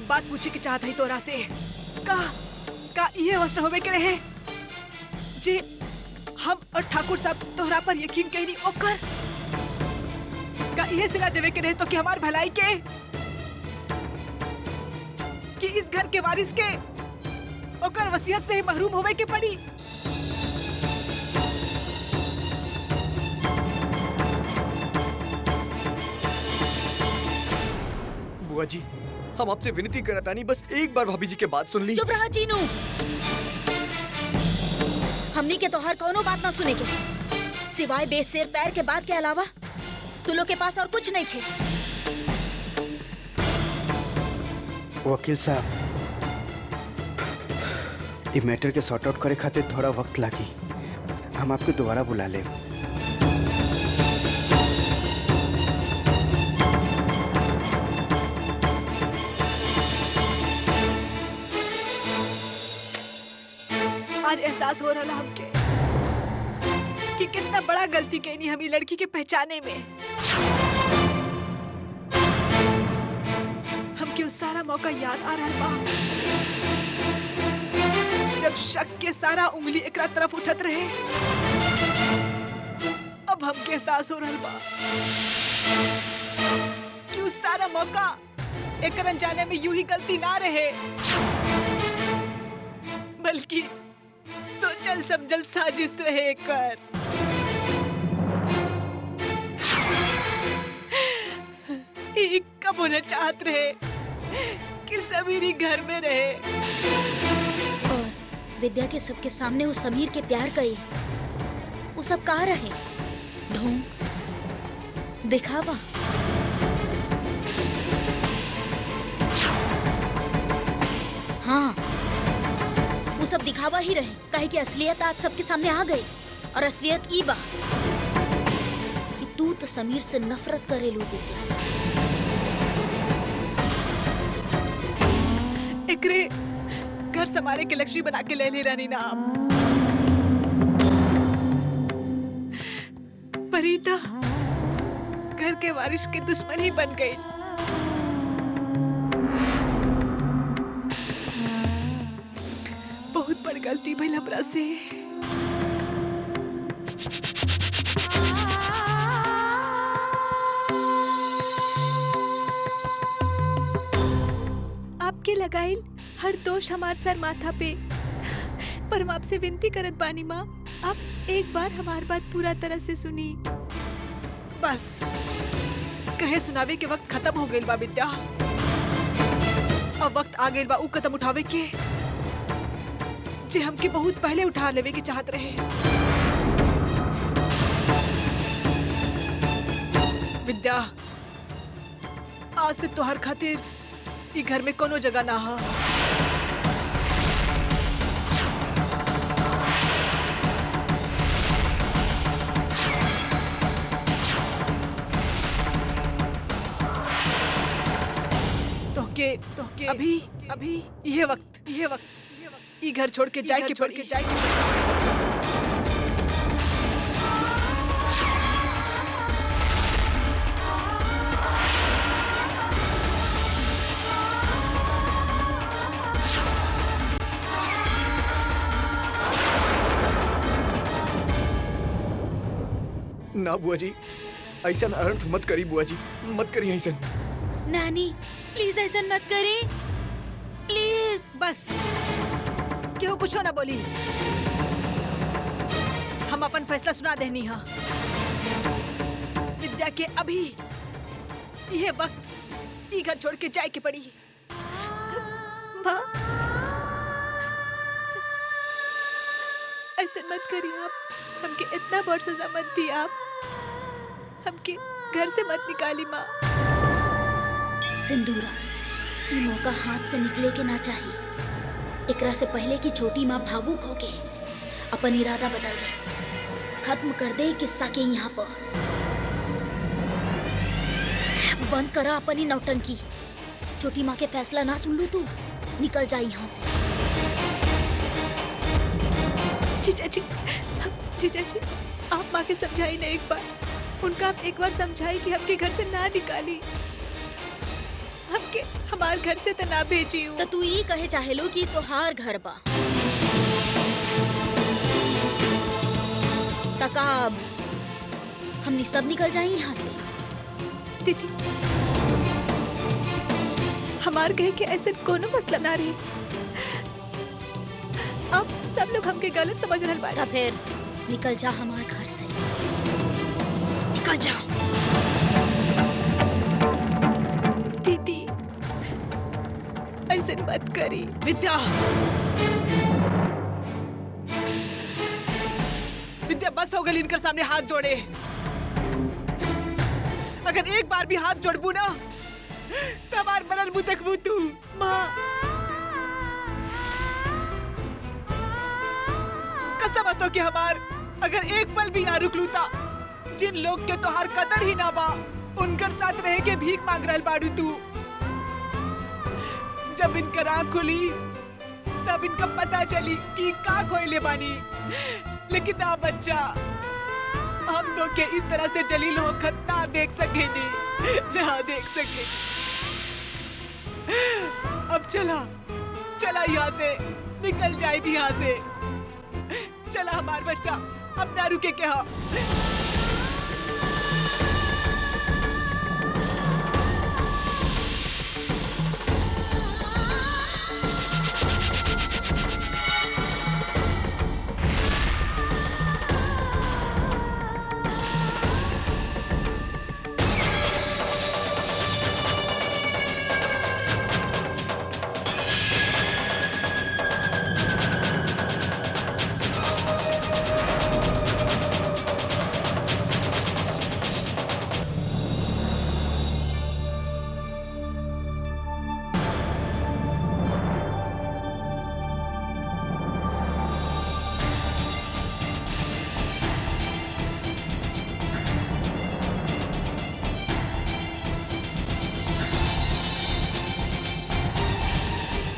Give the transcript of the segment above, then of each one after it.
बात पूछे के चाहत है तोरा से। का ये अवसर होवे के रहे जे हम और ठाकुर साहब तोहरा पर यकीन कहीं ओकर का ये सिला देवे के रहे तो कि हमार भलाई के कि इस घर के वारिस के ओकर वसीयत से ही महरूम होवे के पड़ी। बुआ जी, हम आपसे विनती करतानी, बस एक बार भाभी जी के बात सुन ली। चुप रहा चीनू, हमनी के तोहर कोनो बात ना सुने के, सिवाय बेसिर पैर के बात के अलावा तू लोग के पास और कुछ नहीं थे। वकील साहब, ये मैटर के सॉर्ट आउट करे खातिर थोड़ा वक्त लागी, हम आपको दोबारा बुला ले। आज एहसास हो रहा हमके कि कितना बड़ा गलती कहीं हमी लड़की के पहचाने में। हमके उस सारा मौका याद आ रहा बा जब शक के सारा उंगली एकरा तरफ उठत रहे। अब हमके एहसास हो रहा बा कि उस सारा मौका एक अनजाने में यूं ही गलती ना रहे, बल्कि सोचल समझल साजिश रहे कर। एक कब होना चाहत रहे कि समीरी घर में रहे और विद्या के सबके सामने वो समीर के प्यार कई, वो सब कहाँ रहे? ढोंग, दिखावा। हाँ, वो सब दिखावा ही रहे, काहे कि असलियत आज सबके सामने आ गई। और असलियत ई बा कि तू तो समीर से नफरत करेलू विद्या। एकरे घर संभाले के लक्ष्मी बना के ले रानी ना आप। परीता घर के वारिस के दुश्मन ही बन गई। बहुत बड़ी गलती भइल हमरा से। आपके लगाइल हर दोष हमार सर माथा पे, पर हम आपसे विनती करत बानी माँ, आप एक बार हमार बात पूरा तरह से सुनी। बस कहे सुनावे के वक्त खत्म हो गइल बा विद्या। अब वक्त आ गइल बा ऊ कदम उठावे के जे हमके बहुत पहले उठा लेवे की चाहत रहे। विद्या, आज से तोहर खातिर ई घर में कोनो जगह ना हा। तोहके अभी ये वक्त ई घर छोड़ के जाए के पड़ी। ना बुआ जी, ऐसा अनर्थ मत करी बुआ जी, मत करी ऐसा। नानी प्लीज ऐसा मत करी, प्लीज। बस क्यों कुछ ना बोली, हम अपन फैसला सुना देनी हा। विद्या के अभी ये वक्त ई घर छोड़ के जाए के पड़ी। माँ ऐसे मत करिए आप, हमके इतना बड़ सजा मत दी आप, हमके घर से मत निकाली माँ। सिंदूरा, ये मौका हाथ से निकले के ना चाहिए। एकरा से पहले कि छोटी माँ भावुक होके अपन इरादा बदल दे, खत्म कर दे किस्सा के यहाँ पर। बंद करा अपनी नौटंकी। छोटी माँ के फैसला ना सुन लू तू, निकल जा यहाँ से। जीजा जी, आप माँ के समझाई ना एक बार, उनका आप एक बार समझाई कि हमके घर से ना निकाली। हमके हमार घर से तना भेजी तो तू ये कहे चाहेलो कि तोहार घर बा तकाब हमनी सब निकल जाए यहाँ से। दीदी हमार कहे के ऐसे कोनो मतलब ना रही। अब सब लोग हमके गलत समझ रहे बा। तो फिर निकल जा हमारे घर से, निकल जा। दीदी ऐसे मत करी। विद्या, विद्या बस हो गई इनकर सामने हाथ जोड़े। अगर एक बार भी हाथ जोड़बू ना तो हमार मरल मुँह देखबू तू। माँ कसम तो कि हमार अगर एक पल भी यहाँ रुक लूता, जिन लोग के तोहार कदर ही ना बा उनकर साथ रह के भीख मांग रहल बाड़ू तू। जब इनकर आँख खुली तब इनका पता चली कि का खोइले बानी। लेकिन ना बच्चा, हम तो के इस तरह से जलील होकर ना देख सकेनी, ना देख सके। अब चला चला यहाँ से, निकल जाए भी यहाँ से। चला हमार बच्चा, अब ना रुके क्या।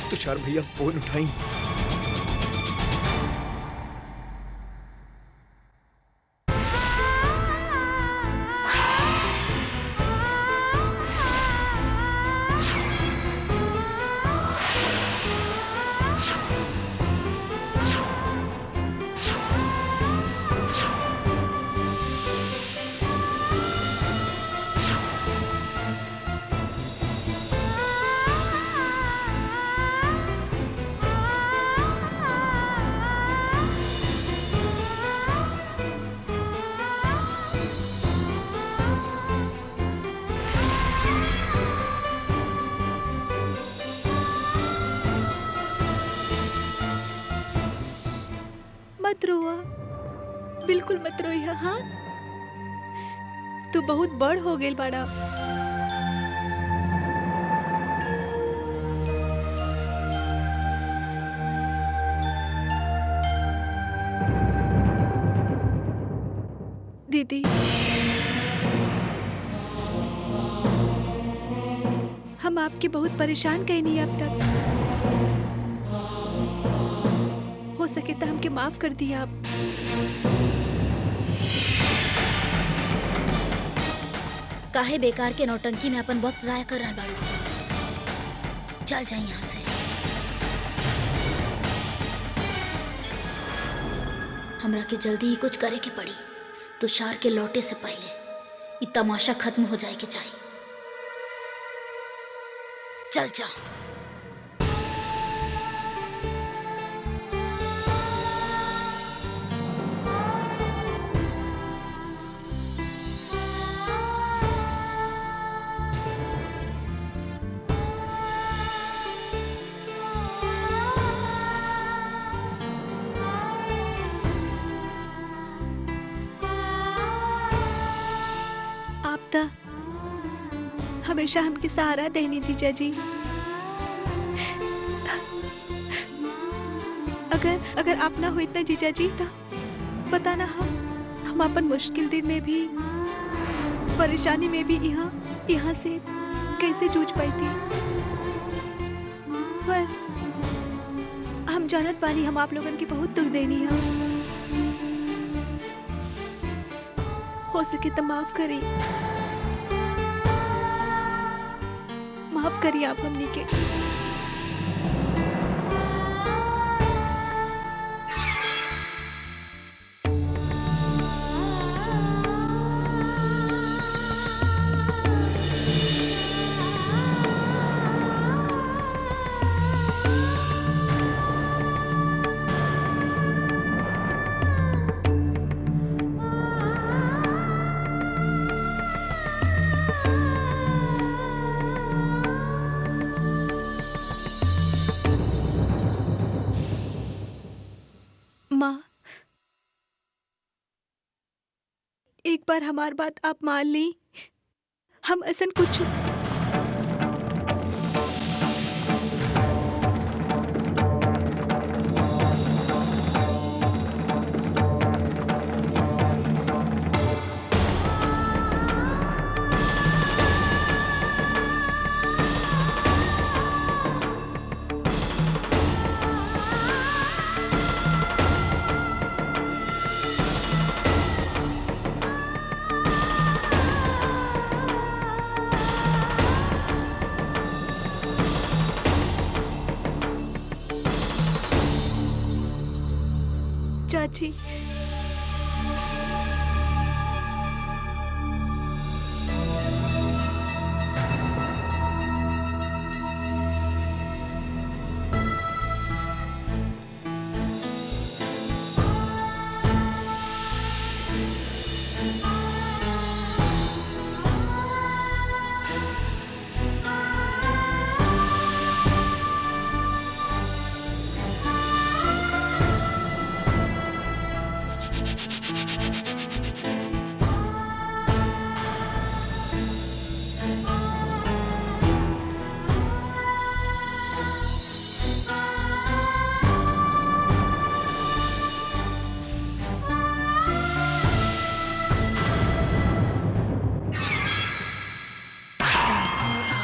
तुषार भैया फोन उठाई। मत रोआ, बिल्कुल मत रोइहा। हाँ तू बहुत बड़ हो गई बाड़ा। दीदी हम आपके बहुत परेशान कहीं नहीं अब तक। हो सके तो हमके माफ कर दिए आप। काहे बेकार के नौटंकी में अपन वक्त जाया कर रहा बाड़ू। चल जाए यहाँ से। हमरा के जल्दी ही कुछ करे के पड़ी। तुषार के लौटे से पहले ये तमाशा खत्म हो जाए के चाहिए। चल जा। आप तो हमेशा हमके सहारा देनी जीजा जी। अगर आप ना हो इतना जीजा जी तो पता ना हम अपन मुश्किल दिन में भी, परेशानी में भी यहाँ से कैसे जूझ पाई थी। पर हम जानत पानी हम आप लोगन की बहुत दुख देनी है। हो सके तो माफ करी। माफ करिए आप हमनी के। माँ, एक बार हमार बात आप मान ली। हम ऐसन कुछ चाची,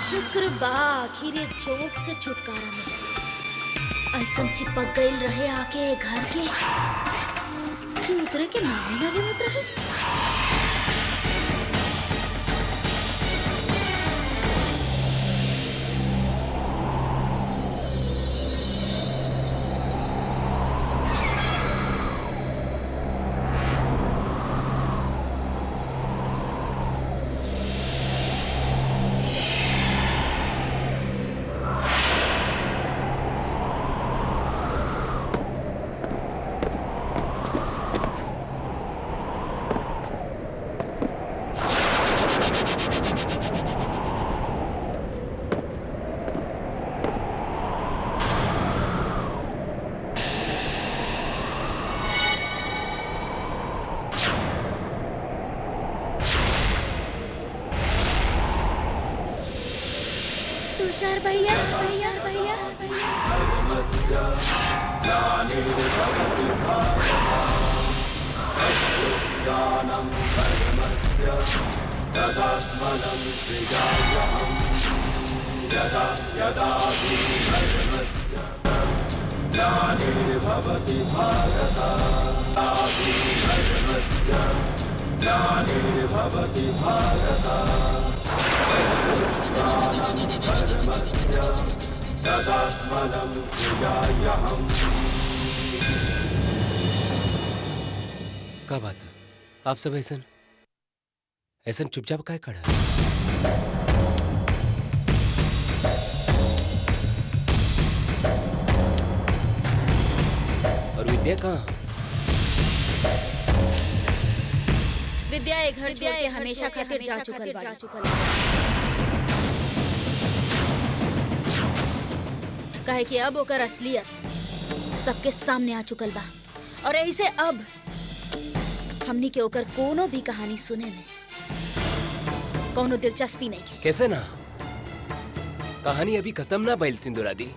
शुक्र बा आखिर ये चोक से छुटकारा मिला। ऐसन चिपक गईल रहे आके घर के कि उतरे के नामे ना लेवत रहे। तुषार भैया भैया भैया का बात है? आप सब ऐसन चुपचाप काय खड़ा है? और विद्या कहाँ? विद्या ए घर छोड़ के हमेशा खातिर जा चुकल। काहे कि अब ओकर असलियत सबके सामने आ चुकल बा और ऐसे अब हमनी के ओकर कोनो भी कहानी सुने में कोनो दिलचस्पी नहीं है। कैसे ना? कहानी अभी खत्म ना भइल सिंदूरा दी,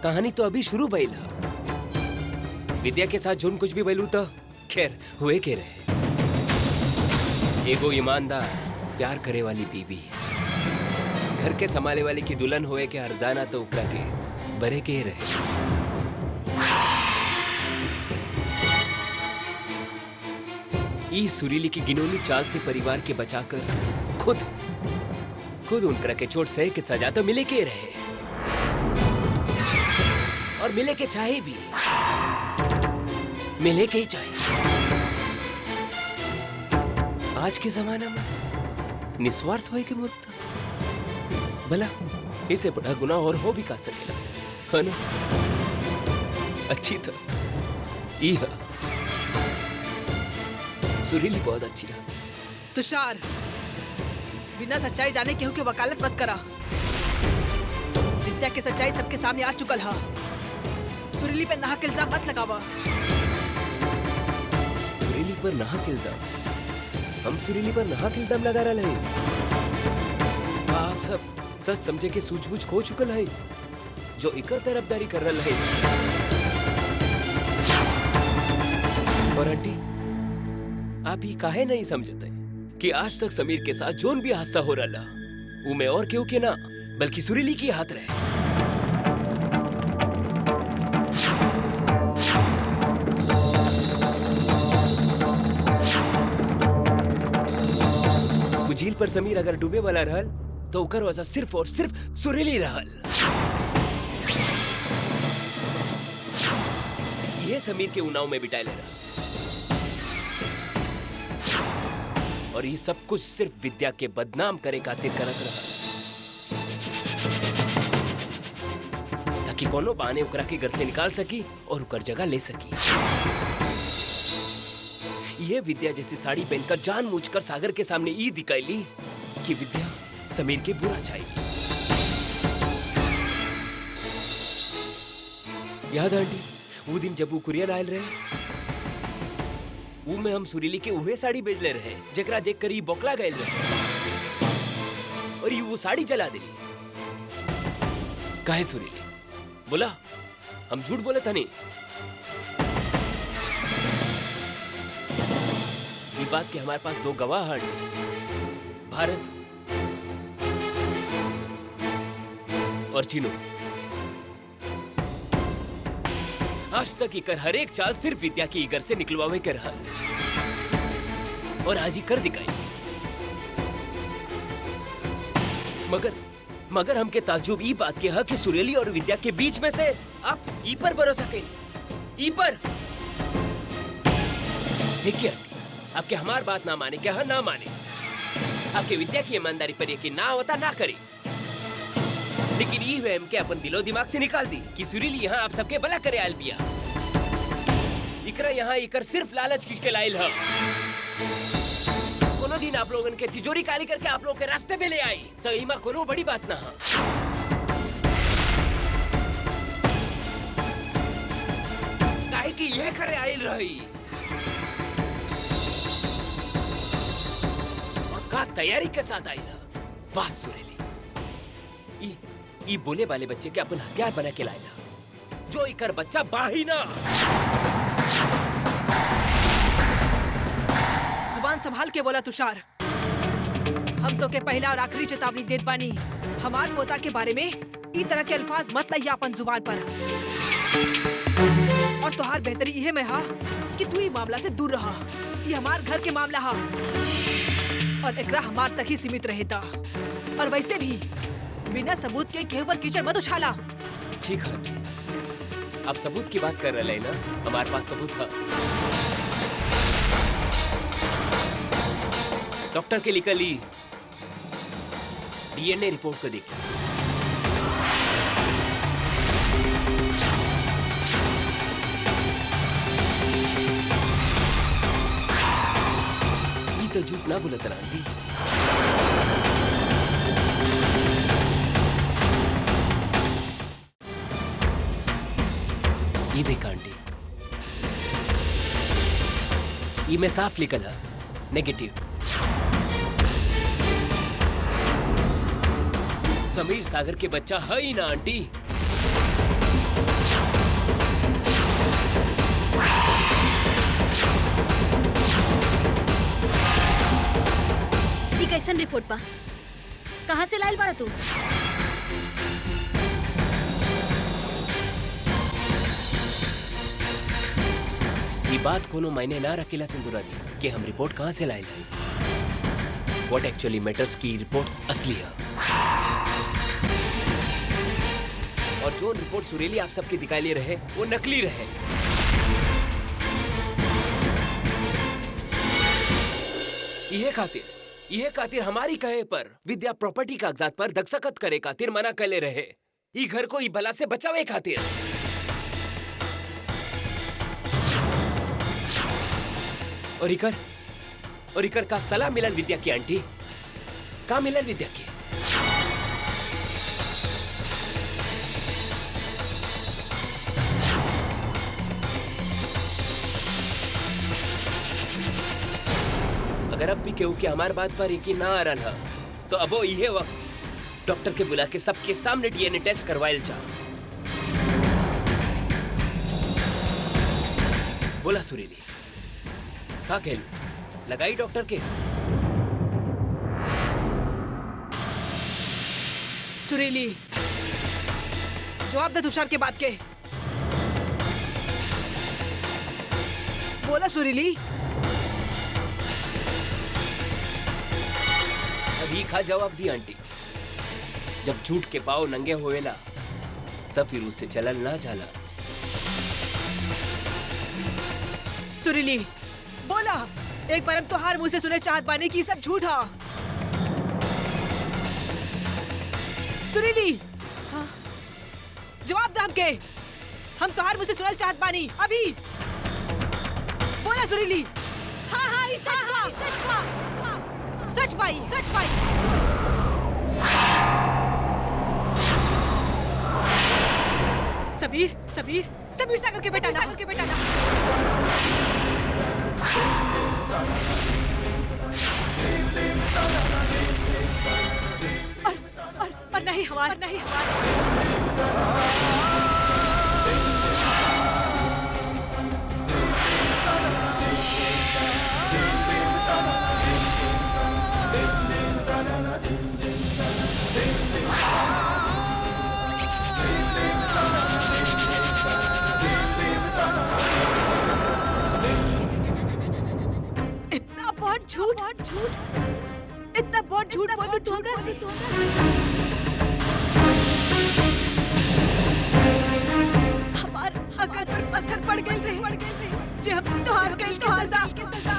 कहानी तो अभी शुरू भइल है। विद्या के साथ जोन कुछ भी भइलू तो खैर हुए के रहे। एगो ईमानदार प्यार करे वाली बीवी, घर के संभाले वाली की दुल्हन होए के हरजाना तो उपरा के बरे के रहे। ई सुरीली की गिनोनी चाल से परिवार के बचाकर खुद उनकरा के चोट सहे के सजा तो मिले के रहे और मिले के चाहे भी, मिले के ही चाहिए। आज के जमाना में निस्वार्थ होए के मुद्दा भला इसे बड़ा गुनाह और हो भी का सकेला, है ना? अच्छी तो ई है, सुरीली बहुत अच्छी है। तुषार, बिना सच्चाई जाने केहू की वकालत मत करा। विद्या की सच्चाई सबके सामने आ चुकल है। सुरीली पे नाहक इल्जाम मत लगावा। सुरीली पर नाहक इल्जाम? हम सुरीली पर नाहक इल्जाम लगा रहे हैं? आप सब सच समझे के सूझबूझ खो चुकल है जो इकर तरफदारी कर रहा है। और आंटी, आप ही काहे नहीं समझते कि आज तक समीर के साथ जोन भी हादसा हो रहा वो में और क्यों के ना बल्कि सुरीली की हाथ रहे। झील पर समीर अगर डूबे वाला रहल तो ओकर वजह सिर्फ और सिर्फ सुरीली रहल। ये समीर के उनाव में बिताए ले रहा और ये सब कुछ सिर्फ विद्या के बदनाम करे खातिर करत रहा ताकि कोनो बहाने ओकरा के घर से निकाल सकी और ओकर जगह ले सकी। ये विद्या जैसी साड़ी पहनकर जानबूझकर सागर के सामने ई दिखाई कि विद्या समीर के बुरा चाहेगी। याद आंटी वो दिन जब वो कुरियर आयल रहे वो में हम सुरीली के उहे साड़ी बेच ले रहे जकरा देखकर ई बौखला गए रहे और ये वो साड़ी जला दिली। काहे सुरीली बोला हम झूठ बोले था नहीं? ये बात कि हमारे पास दो गवाह हैं, भारत और चीनू। आज तक इकर हर एक चाल सिर्फ विद्या की इगर से निकलवावे के रहा और आज ही कर दिखाई। मगर हमके ताज्जुब ई बात के है कि सुरीली और विद्या के बीच में से आप ई पर भरोसा करें, ई पर। देखिए आपके हमार बात ना माने क्या है ना माने, आपके विद्या की ईमानदारी पर यकीन ना होता ना करे, लेकिन ये वहम के अपन दिलो दिमाग से निकाल दी कि सुरीली यहाँ आप सबके भला करे आयल बिया। इकरा यहाँ इकर सिर्फ लालच खींच के लाइल है। कोनो दिन आप लोगन के तिजोरी काली करके आप लोग के रास्ते पे ले आई तो इमा कोनो बड़ी बात ना है। काहे कि यह करे आयल रही का तैयारी के साथ आई ना। वाह सुरीली, ई बोले वाले बच्चे के अपन हथियार बना के लायला जो इकर बच्चा बाही ना। जुबान संभाल के बोला तुषार। हम तो के पहला और आखिरी चेतावनी देत बानी, हमार पोता के बारे में ई तरह के अल्फाज मत लाइया अपन जुबान पर। और तुहार बेहतरी यह में हा कि तू ई मामला से दूर रहा। ये हमार घर के मामला हा और एकरा हमार तक ही सीमित रहेता। और वैसे भी बिना सबूत के केहू पर कीचड़ मत उछाला। ठीक है, आप सबूत की बात कर रहे हैं ना, हमारे पास सबूत है। डॉक्टर के लिखा ली डीएनए रिपोर्ट को देखिए। ये तो झूठ ना बोलत आंटी। ये देख आंटी, ये में साफ लिखल है नेगेटिव। समीर सागर के बच्चा है ही ना आंटी। ये कैसन रिपोर्ट बा? कहाँ से लाइल बाड़ा तू? ये बात कोनो मायने ना रखेला सिंधुरा जी कि हम रिपोर्ट कहाँ से लाए। What actually matters की रिपोर्ट्स असली है। और जो रिपोर्ट सुरीली आप सबके दिखाई ले रहे वो नकली रहे। यह खातिर हमारी कहे पर विद्या प्रॉपर्टी कागजात पर दस्तखत करे खातिर मना कर ले रहे। ई घर को ई बला से बचावे खातिर। और इकर का सलाह मिलन विद्या की आंटी का मिलन विद्या की। अगर अब भी केहू के हमार बात पर यकीन ना आ रहा तो अबो ये वक्त डॉक्टर के बुला के सबके सामने डीएनए टेस्ट करवाइल जा। बोला सुरीली का कहलू लगाई डॉक्टर के। सुरीली जवाब दे तुषार के बात के। बोला सुरीली। अभी खा जवाब दी आंटी। जब झूठ के पाव नंगे होएला तब फिर उससे चलन ना जाला। सुरीली बोला एक बार हम तुहार मुंह से सुने चाहत बानी की सब झूठ हा। सुरीली हाँ? जवाब दाम के हम तुहार मुंह से सुनल चाहत बानी अभी। बोला सुरीली। हाँ हाँ ये सच पाई। समीर सागर के बेटा ना। और नहीं हमार। इतना बहुत झूठ बोलू तुमरा से। हमार अगर पर पत्थर पड़ गए रहे जे हम तोहार कइल के सजा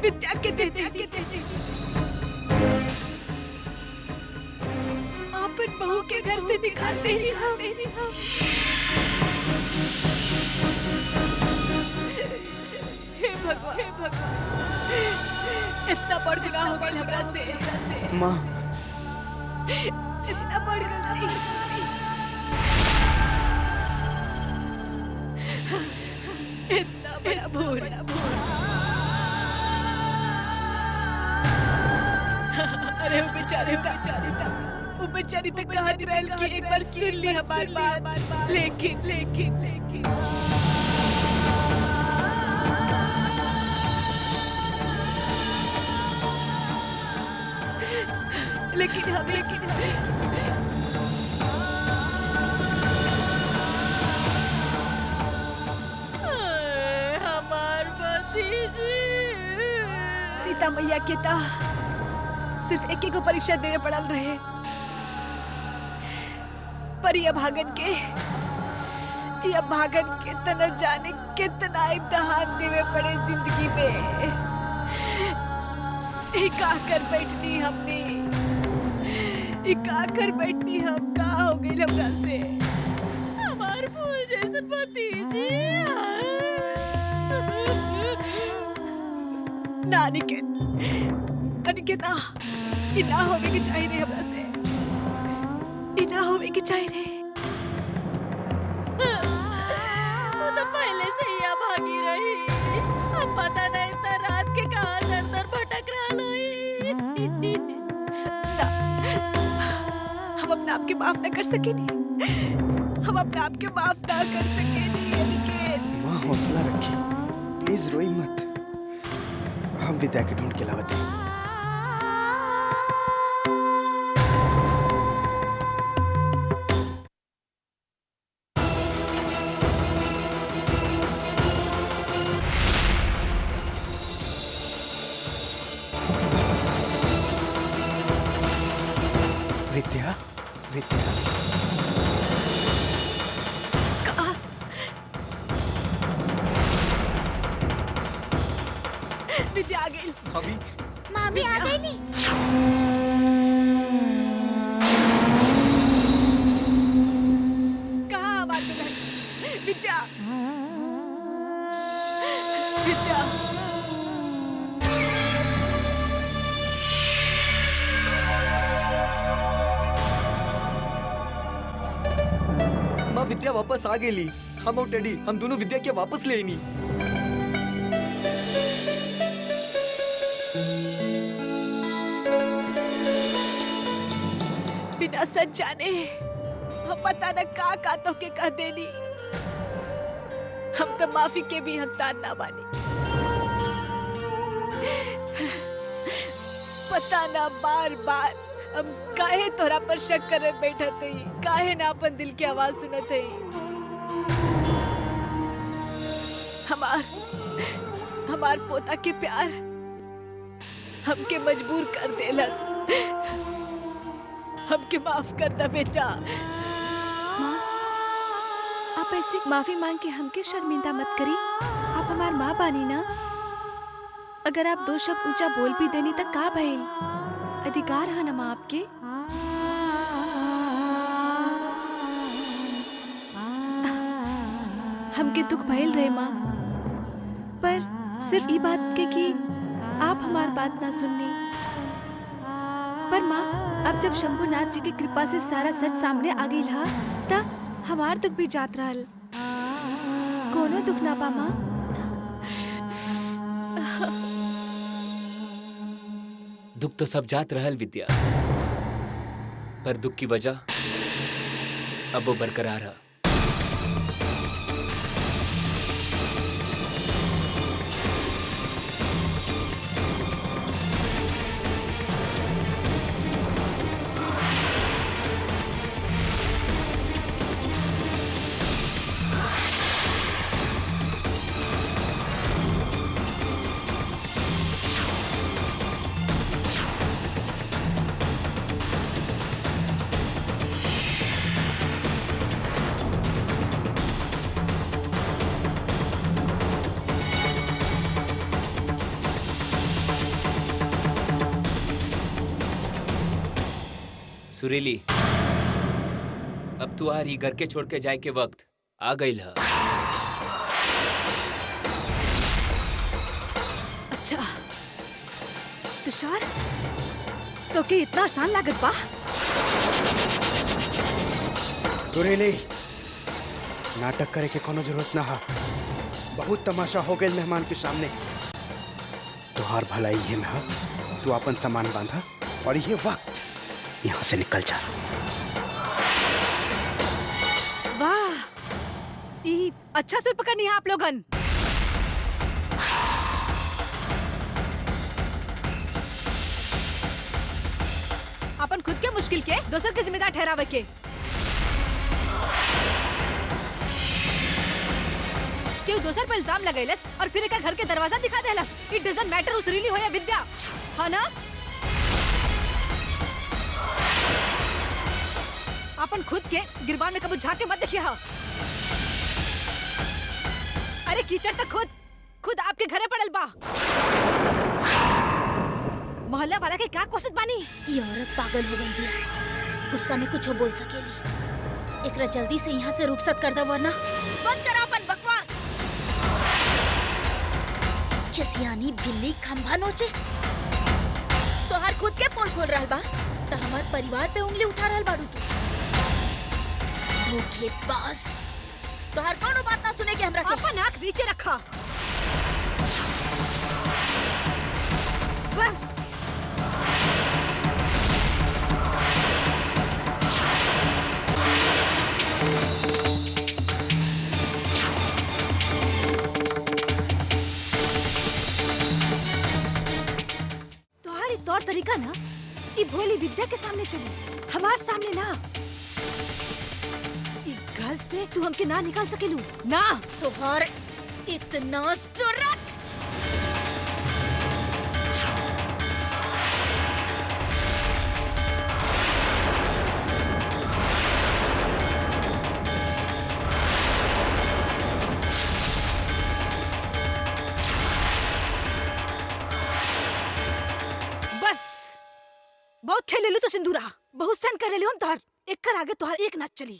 विद्या के दे आपन बहू के घर से निकालते ही हम। हे भगवान इतना बड़ गुनाह हो गया हमरा से। माँ इतना बड़ गलती। इतना बड़ा भूल। अरे वो बेचारी तक कहत रहल कि एक बार सुन ली हमार बात। लेकिन हमार भतीजी सीता मैया के ता सिर्फ एक परीक्षा देवे पड़ल रहे पर ये भागन के तना जाने कितना इम्तिहान देवे पड़े जिंदगी में। का कर बैठनी हमने हम का हो गई हमरा से। हमार फूल जैसे भतीजी नानी के इना होवे के चाहिए रे हमरा से। इना होवे के चाहिए रे। वो तो पहले से ही भागी रही। अब पता नहीं इतना रात के कहाँ दर भटक रहा लोई। हम अपने आप के माफ न कर सकेनी। माँ हौसला रखी, प्लीज रोई मत। हम विद्या के ढूंढ के लावत हैं। भाभी माँ भी आ गई नी। कहाँ हमारी दुल्हन? विद्या, विद्या। माँ विद्या वापस आ गेली। हम और टेडी हम दोनों विद्या के वापस ले आईनी। बिना सच जाने हम पता न का तो के कह देनी। हम तो माफी के भी हकदार ना बानी। पता ना बार बार हम काहे तोरा पर शक करे बैठत हई, काहे ना अपन दिल की आवाज सुनत हई। हमार पोता के प्यार हमके मजबूर कर देलस। हमके माफ कर दा बेटा। माँ, आप ऐसे माफी मांग के हमके शर्मिंदा मत करी। आप हमार माँ बानी ना। अगर आप दो शब्द ऊंचा बोल भी देनी तो का भइल? अधिकार है ना माँ आपके। हमके दुख भइल रहे माँ, पर सिर्फ ई बात के कि आप हमार बात ना सुननी। पर माँ, अब जब शंभुनाथ जी की कृपा से सारा सच सामने आ गई हा, तब हमार दुख भी जात रहल। कोनो दुख ना बा माँ। दुख तो सब जात रहल विद्या, पर दुख की वजह अब वो बरकरार है। सुरीली, अब तू आ रही घर के छोड़ के जाए के वक्त आ गई है। अच्छा तुषार, तो के इतना आसान लागत बा? सुरीली, नाटक करे के कोनो जरूरत ना हा। बहुत तमाशा हो गए मेहमान के सामने। तुहार भलाई ये में हा। तू अपन सामान बांधा और ये वक्त यहाँ से निकल जा। वाह, ये अच्छा सुर पकड़नी है आप लोगन। अपन खुद के मुश्किल के दोसर के जिम्मेदार ठहरावे के। क्यों दोसर पर इल्जाम लगैलस और फिर एक घर के दरवाजा दिखा देलस। इट डजंट मैटर उसरीली हो या विद्या, हाँ ना? अपन खुद के गिरबान में कबू झांक के मत देखिए। हाँ, अरे कीचड़ तो खुद आपके घरे पड़ल बा। मोहल्ला वाला के क्या कोशिश बानी? ये औरत पागल हो गई बिया, गुस्सा में कुछ बोल सकेली। एकरा जल्दी से यहाँ से रुखसत कर दा, वरना बंद करा अपन बकवास। खिसियानी बिल्ली खंभा नोचे। तोहार खुद के पोल खोल रहल बा, तो हमार परिवार पे उंगली उठा रहल बाड़ू तू। धोखेबाज, तोहार कोनो बात ना सुने के हमरा के। अपन आँख नीचे रखा। बस तुम्हारी तौर तरीका ना ये भोली विद्या के सामने चली, हमारे सामने ना। घर से तू हमके ना निकाल सकेलू ना। तोहार इतना जुर्रत। सिंदूरा, बहुत सहन कर ले हम तोहर। एक कर आगे तोहर एक नाच चली।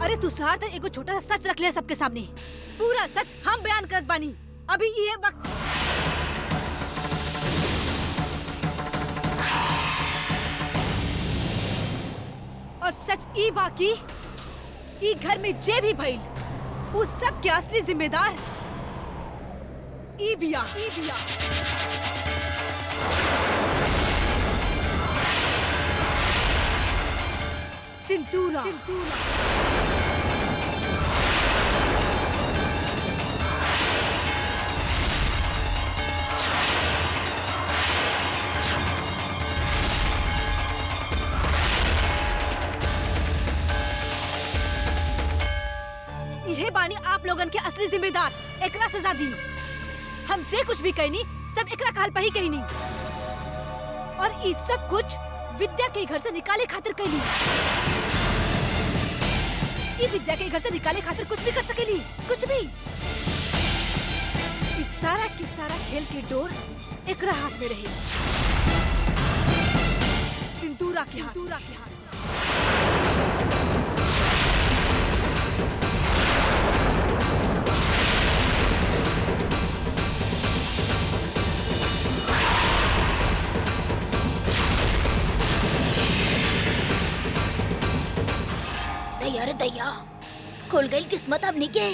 अरे तू सार तक एगो छोटा सा सच रख ले सबके सामने। पूरा सच हम बयान करत बानी। अभी ये वक्त और सच ई बाकी ई घर में जे भी भइल उस सब के असली जिम्मेदार ई बिया। सिंदूरा। यह बानी आप लोगन के असली जिम्मेदार। एकरा सजा दी। हम जे कुछ भी कहनी सब एकरा कहल पे ही कहनी और ई सब कुछ विद्या के घर से निकाले खातिर कहनी। ई विद्या के घर से निकाले खातिर कुछ भी कर सकेली, कुछ भी। इस सारा की सारा खेल के डोर एकरा हाथ में रहे। सिंदूरा के हाथ। अरे दैया, खुल गई किस्मत अब निके।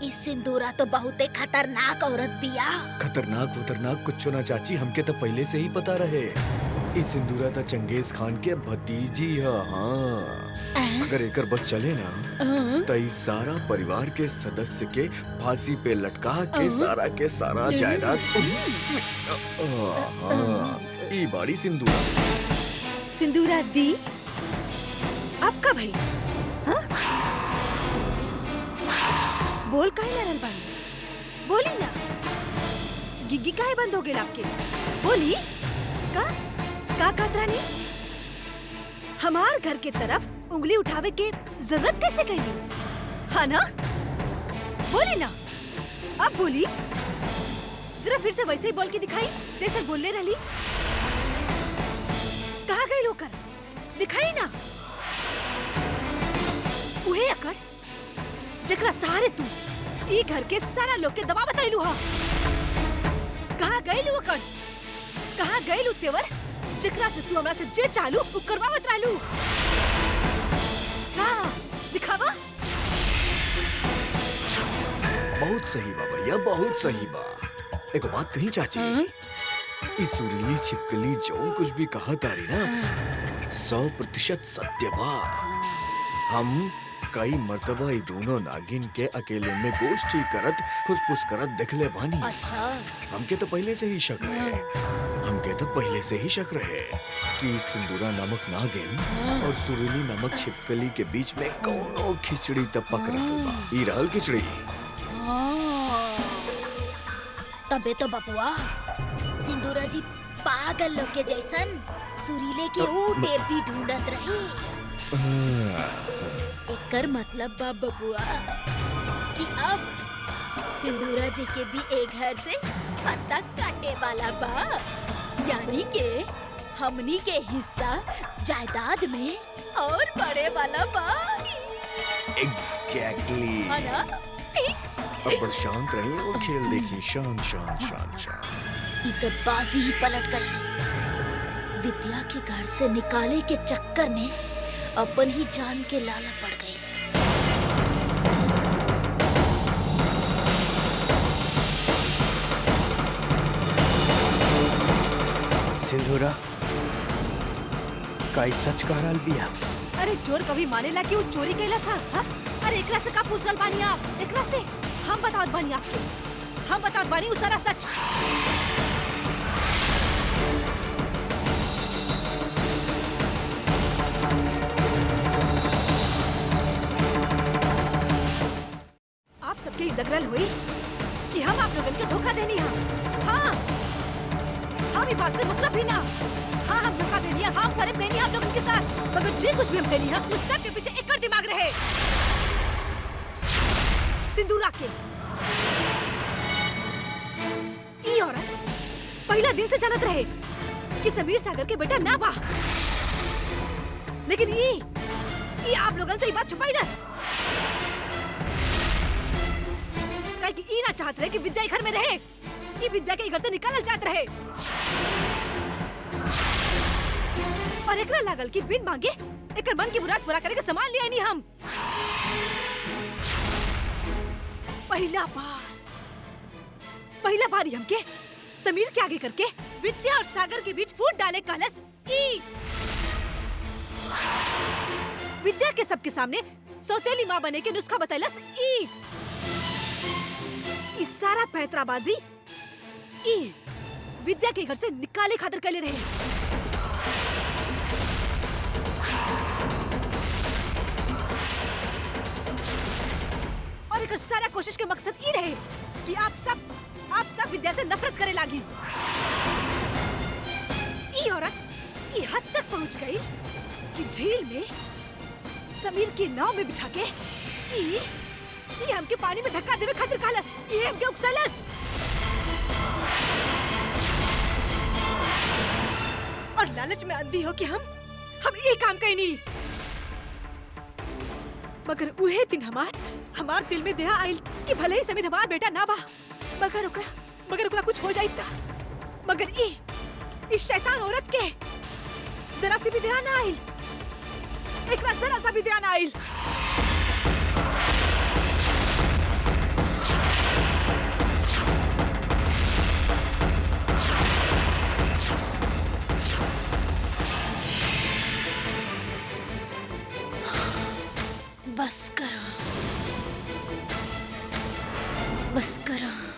इस सिंदूरा तो बहुत खतरनाक औरत बिया। खतरनाक कुछ ना चाची, हमके तो पहले से ही पता रहे। इस सिंदूरा तो चंगेज खान के भतीजी है। हाँ, अगर एकर बस चले ना तो इस सारा परिवार के सदस्य के फांसी पे लटका के सारा जायदाद ई बाड़ी सिंदूरा दी आपका भाई। हाँ? बोल काहे लड़ल बानी? बोली ना। गिग्गी काहे बंद हो गई आपके? बोली का कातरानी? हमार घर के तरफ उंगली उठावे के जरूरत कैसे कही? हाँ ना? बोली ना। अब बोली। जरा फिर से वैसे ही बोल के दिखाई जैसे बोलने रही। कहाँ गई लोकर? दिखाई ना। उहे अकड़ जकरा सहारे तू ई घर के सारा लोग के दबा बताइलू हा। कहाँ गईलू अकड़? कहाँ गईलू तेवर जकरा से तू हमरा से जे चालू उ करवावत रहलू? कहाँ दिखावा? बहुत सही बा भैया, बहुत सही बा। एक बात कही चाची, इस सुरीली छिपकली जो कुछ भी कहा तारी ना 100% सत्य बा। हम कई मर्तबा ई दोनों नागिन के अकेले में गोष्ठी करत खुसफुस करत देखले बानी। अच्छा। हमके तो पहले से ही शक रहे कि सिंदूरा नामक नागिन और सुरीली नामक छिपकली के बीच में कौनो खिचड़ी तपक रहल बा। ई रहल खिचड़ी। तबे तो बबुआ सिंदूरा जी पागल लोग के जैसन सुरीले के ऊ टेप भी ढूंढत रहे। एकर मतलब बा बबुआ कि अब सिंदूरा जी के भी एक घर से पत्ता काटे वाला बा। यानी के हमनी के हिस्सा जायदाद में और बड़े वाला बा। एग्जैक्टली। है ना? अब शांत रहिए और खेल देखिए। शांत। इधर बाजी ही पलट गई। विद्या के घर से निकाले के चक्कर में अपन ही जान के लाला पड़ गई। सिंदूरा काई सच कह रहल बिया। अरे चोर कभी मानेला कि वो चोरी कैला था? हाँ? अरे एकरा से का पूछ रहल बानी आप? एकरा से हम बतावत बानी आपके। हम बतावत बानी उ सारा सच। आप सबके लगरल हुई कि हम आप लोगन के धोखा देनी है। हाँ, हम ई बात से मतलब भी ना। हाँ, हम धोखा देनी है। हम फरेब कहनी है आप लोगन के साथ। मगर जे कुछ भी हम कहनी है उस सब के पीछे एक और दिमाग रहे। सिंदूरा के ई औरत पहला दिन से जानत रहे कि समीर सागर के बेटा ना बा। लेकिन ये आप लोगन से ये बात छुपाईलस। काहे कि ई ना चाहत रहे कि विद्या घर में रहे। ये विद्या के घर से निकालल चाहत रहे। और एकरा लागल कि बिन मांगे एकर मन की मुराद पूरा करे के सामान लिया नहीं हम। पहला बार ही हमके समीर के आगे करके विद्या और सागर के बीच फूट डाले कहलस। ई विद्या के सबके सामने सौतेली माँ बने के नुस्खा बतैलस। ई सारा पैतराबाजी ई विद्या के घर से निकाले खातिर कैले रहे। और एक सारा कोशिश के मकसद ई रहे कि आप सब विद्या से नफरत करे लागी। ई औरत ई हद तक पहुंच गई कि झील में समीर की नाव में बिठा के ई हमके पानी में धक्का देवे खातिर कहलस। ई हमके उकसालस। और लालच में अंधी हो कि हम ये काम कहीं नहीं। मगर उहे दिन हमार दिल में दया आइल कि भले ही समीर हमार बेटा ना बा, मगर ओकरा कुछ हो जाई ता। मगर इस शैतान औरत के जरा सी भी दया ना आइल। एकरा जरा सा भी दया ना आइल। बस करो, बस करो।